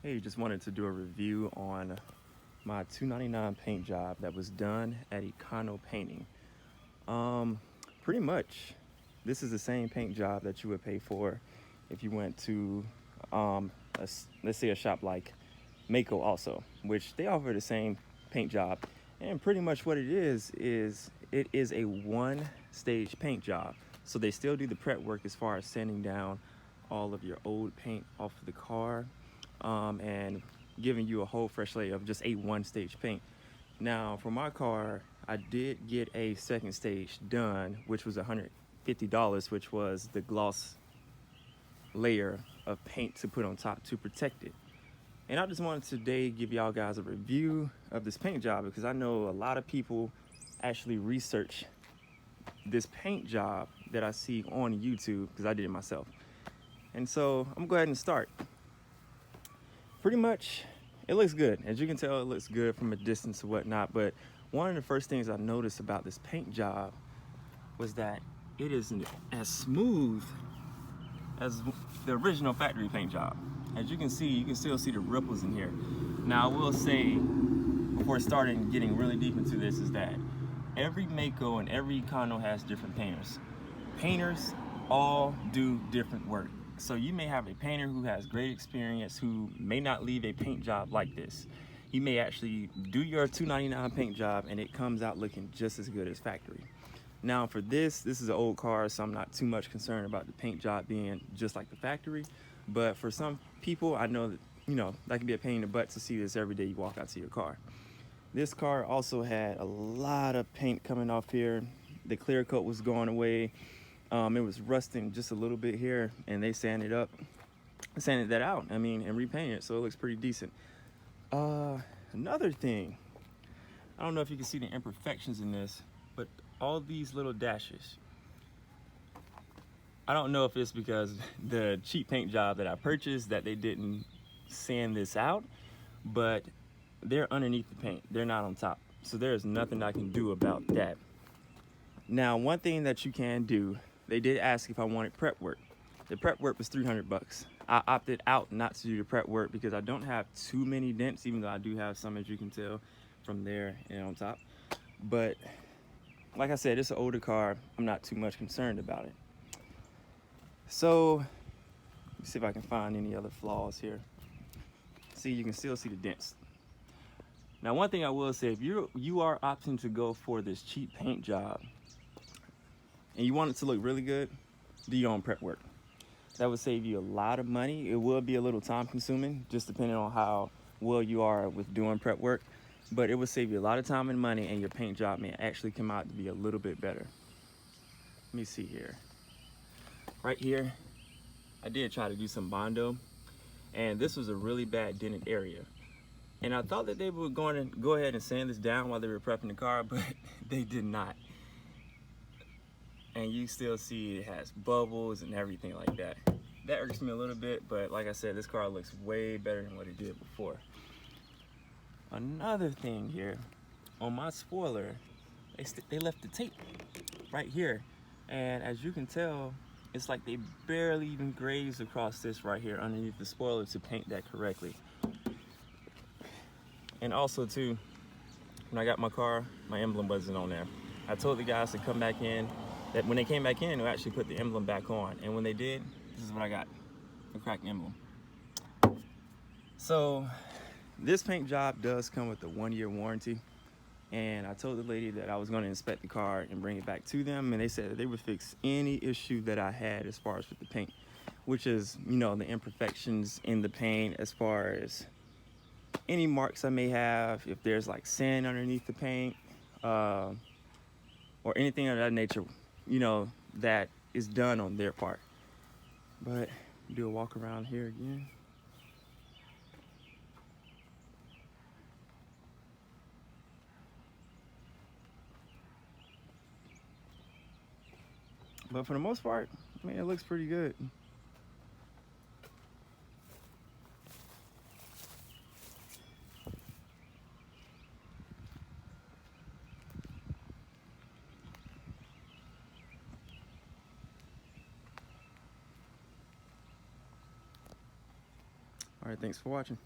Hey, just wanted to do a review on my $2.99 paint job that was done at Econo painting. Pretty much, this is the same paint job that you would pay for if you went to, let's say a shop like Maaco also, which they offer the same paint job. And pretty much what it is it is a one-stage paint job. So they still do the prep work as far as sanding down all of your old paint off of the car, and giving you a whole fresh layer of just a one-stage paint. Now for my car, I did get a second stage done, which was $150, which was the gloss layer of paint to put on top to protect it. And I just wanted today give y'all guys a review of this paint job, because I know a lot of people actually research this paint job that I see on YouTube, because I did it myself. And so I'm gonna go ahead and start. Pretty much, it looks good. As you can tell, it looks good from a distance or whatnot, but one of the first things I noticed about this paint job was that it isn't as smooth as the original factory paint job. As you can see, you can still see the ripples in here. Now, I will say, before starting getting really deep into this, is that every Maaco and every Econo has different painters. Painters all do different work. So you may have a painter who has great experience who may not leave a paint job like this. He may actually do your $2.99 paint job and it comes out looking just as good as factory. Now for this is an old car, so I'm not too much concerned about the paint job being just like the factory. But for some people, I know that, that can be a pain in the butt to see this every day you walk out to your car. This car also had a lot of paint coming off here. The clear coat was going away. It was rusting just a little bit here, and they sanded that out, and repainted it, so it looks pretty decent. Another thing, I don't know if you can see the imperfections in this, but all these little dashes, I don't know if it's because the cheap paint job that I purchased that they didn't sand this out, but they're underneath the paint. They're not on top. So there's nothing I can do about that. Now, one thing that you can do, they did ask if I wanted prep work. The prep work was $300. I opted out not to do the prep work because I don't have too many dents, even though I do have some, as you can tell from there and on top. But like I said, it's an older car. I'm not too much concerned about it. So let's see if I can find any other flaws here. See, you can still see the dents. Now, one thing I will say, if you are opting to go for this cheap paint job and you want it to look really good, do your own prep work. That would save you a lot of money. It will be a little time consuming, just depending on how well you are with doing prep work, but it will save you a lot of time and money, and your paint job may actually come out to be a little bit better. Let me see here. Right here, I did try to do some bondo, and this was a really bad dented area. And I thought that they were going to go ahead and sand this down while they were prepping the car, but they did not. And you still see it has bubbles and everything like that. That irks me a little bit, but like I said, this car looks way better than what it did before. Another thing here, on my spoiler, they left the tape right here. And as you can tell, it's like they barely even grazed across this right here underneath the spoiler to paint that correctly. And also too, when I got my car, my emblem wasn't on there. I told the guys to come back in, that when they came back in, they'll actually put the emblem back on. And when they did, this is what I got, a cracked emblem. So this paint job does come with a 1-year warranty. And I told the lady that I was gonna inspect the car and bring it back to them. And they said that they would fix any issue that I had as far as with the paint, which is, the imperfections in the paint, as far as any marks I may have, if there's like sand underneath the paint, or anything of that nature, that is done on their part. But do a walk around here again. But for the most part, it looks pretty good. All right, thanks for watching.